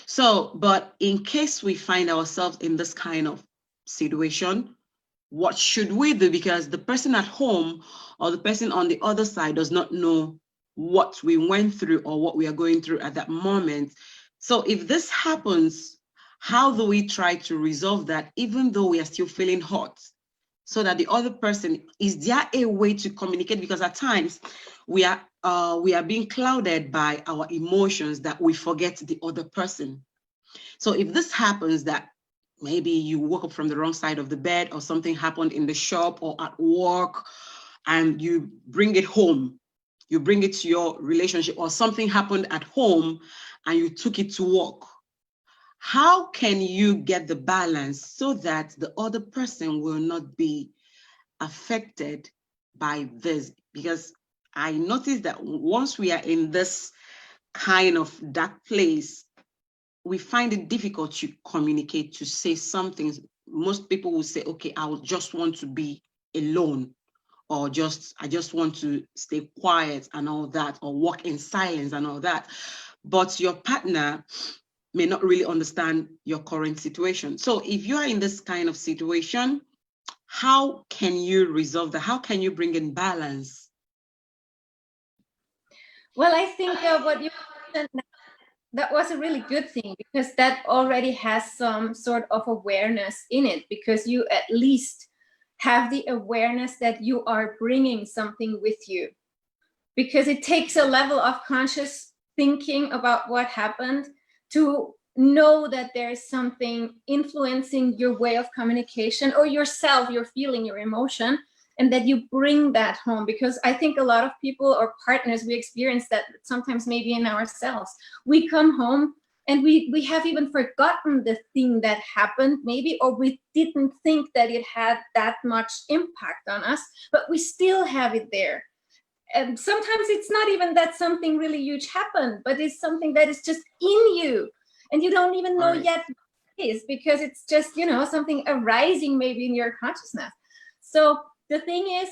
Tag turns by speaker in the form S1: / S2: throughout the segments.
S1: So, but in case we find ourselves in this kind of situation, what should we do? Because the person at home or the person on the other side does not know what we went through or what we are going through at that moment. So if this happens, how do we try to resolve that, even though we are still feeling hot? So that the other person, is there a way to communicate? Because at times we are being clouded by our emotions that we forget the other person. So if this happens, that maybe you woke up from the wrong side of the bed, or something happened in the shop or at work, and you bring it home, you bring it to your relationship, or something happened at home and you took it to work, how can you get the balance so that the other person will not be affected by this? Because I noticed that once we are in this kind of dark place, we find it difficult to communicate, to say something. Most people will say, okay, I would just want to be alone, or I just want to stay quiet and all that, or walk in silence and all that. But your partner may not really understand your current situation. So if you are in this kind of situation, how can you resolve that? How can you bring in balance?
S2: Well, I think what you mentioned, that was a really good thing, because that already has some sort of awareness in it, because you at least have the awareness that you are bringing something with you, because it takes a level of conscious thinking about what happened to know that there's something influencing your way of communication, or yourself, your feeling, your emotion, and that you bring that home. Because I think a lot of people or partners, we experience that sometimes, maybe in ourselves. We come home and we have even forgotten the thing that happened, maybe, or we didn't think that it had that much impact on us, but we still have it there. And sometimes it's not even that something really huge happened, but it's something that is just in you, and you don't even know yet what it is, because it's just, you know, something arising maybe in your consciousness. So the thing is,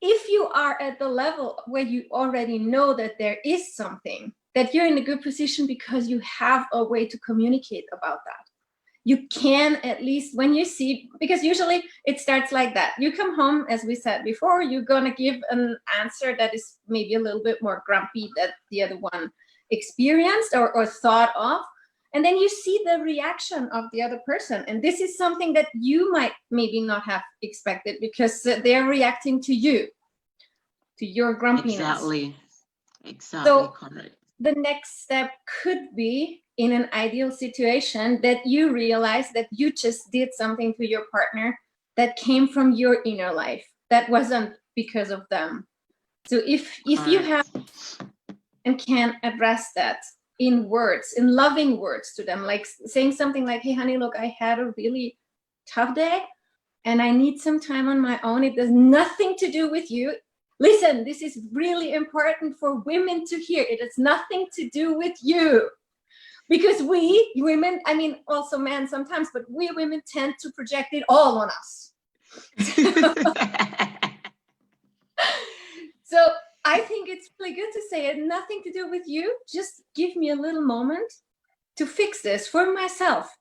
S2: if you are at the level where you already know that there is something, that you're in a good position because you have a way to communicate about that. You can at least, when you see, because usually it starts like that. You come home, as we said before, you're going to give an answer that is maybe a little bit more grumpy that the other one experienced or thought of. And then you see the reaction of the other person. And this is something that you might maybe not have expected, because they're reacting to you, to your grumpiness.
S1: Exactly.
S2: So
S1: Correct.
S2: the next step could be, in an ideal situation, that you realize that you just did something to your partner that came from your inner life, that wasn't because of them. So if you have and can address that in words, in loving words to them, like saying something like, hey honey, look, I had a really tough day and I need some time on my own. It has nothing to do with you. Listen, this is really important for women to hear. It has nothing to do with you. Because we women, I mean, also men sometimes, but we women tend to project it all on us. So I think it's really good to say it, nothing to do with you. Just give me a little moment to fix this for myself.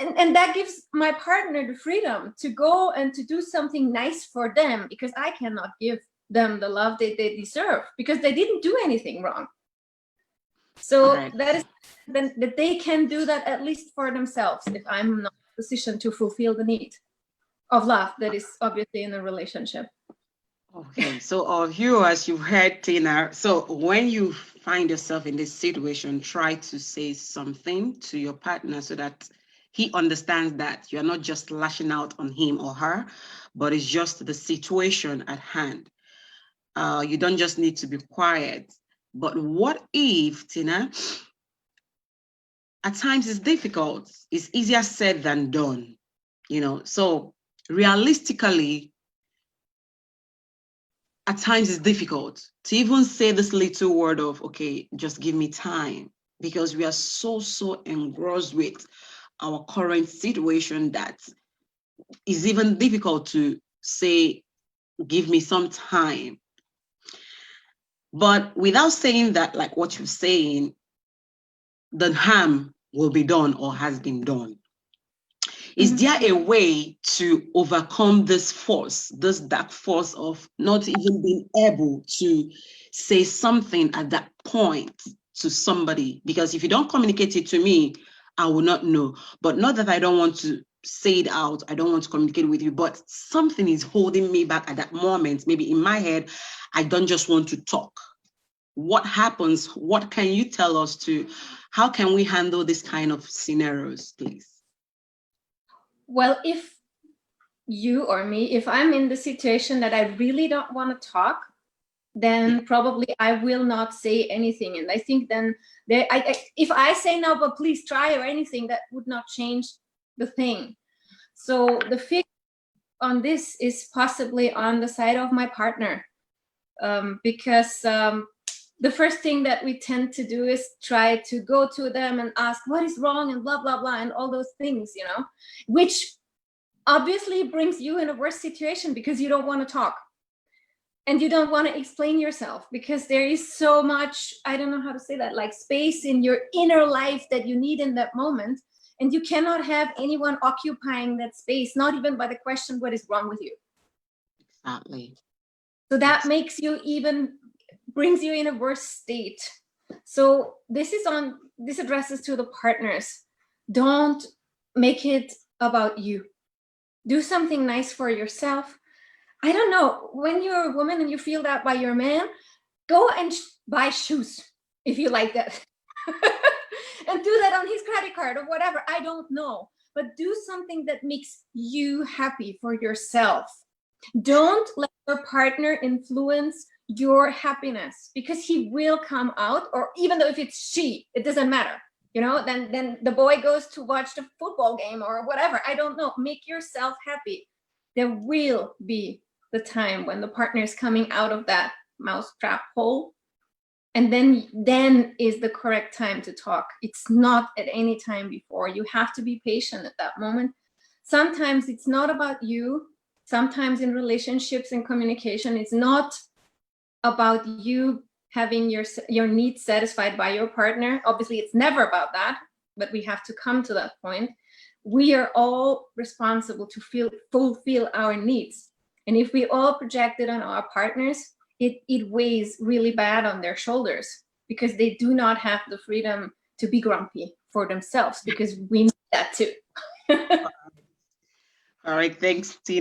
S2: And that gives my partner the freedom to go and to do something nice for them, because I cannot give them the love that they deserve, because they didn't do anything wrong. So that is then that they can do that at least for themselves, if I'm not in a position to fulfill the need of love that is obviously in a relationship.
S1: Okay, so our viewers, you've heard Tina. So when you find yourself in this situation, try to say something to your partner so that he understands that you're not just lashing out on him or her, but it's just the situation at hand. You don't just need to be quiet. But what if, Tina, at times it's difficult. It's easier said than done, you know. So realistically, at times it's difficult to even say this little word of, okay, just give me time, because we are so engrossed with our current situation that is even difficult to say, give me some time. But without saying that, like what you're saying, the harm will be done or has been done. Is there a way to overcome this force, this dark force of not even being able to say something at that point to somebody? Because if you don't communicate it to me, I will not know. But not that I don't want to say it out, I don't want to communicate with you, but something is holding me back at that moment. Maybe in my head, I don't just want to talk. What happens? What can you tell us to, how can we handle this kind of scenarios, please?
S2: Well, if you or me, if I'm in the situation that I really don't want to talk, then probably I will not say anything. And I think then if I say no, but please try or anything, that would not change the thing. So the fix on this is possibly on the side of my partner, because the first thing that we tend to do is try to go to them and ask what is wrong and blah, blah, blah, and all those things, you know, which obviously brings you in a worse situation because you don't want to talk. And you don't want to explain yourself because there is so much, I don't know how to say that, like space in your inner life that you need in that moment. And you cannot have anyone occupying that space, not even by the question, what is wrong with you?
S1: Exactly.
S2: So that makes you even, brings you in a worse state. So this addresses to the partners. Don't make it about you. Do something nice for yourself. I don't know, when you're a woman and you feel that by your man, go and buy shoes if you like that. And do that on his credit card or whatever, I don't know. But do something that makes you happy for yourself. Don't let your partner influence your happiness because he will come out, or even though if it's she, it doesn't matter. You know, then the boy goes to watch the football game or whatever. I don't know. Make yourself happy. There will be the time when the partner is coming out of that mousetrap hole, and then is the correct time to talk. It's not at any time before. You have to be patient at that moment. Sometimes it's not about you. Sometimes in relationships and communication, it's not about you having your needs satisfied by your partner. Obviously, it's never about that, but we have to come to that point. We are all responsible to fulfill our needs. And if we all project it on our partners, it weighs really bad on their shoulders because they do not have the freedom to be grumpy for themselves, because we need that too.
S1: All right, thanks, Tina.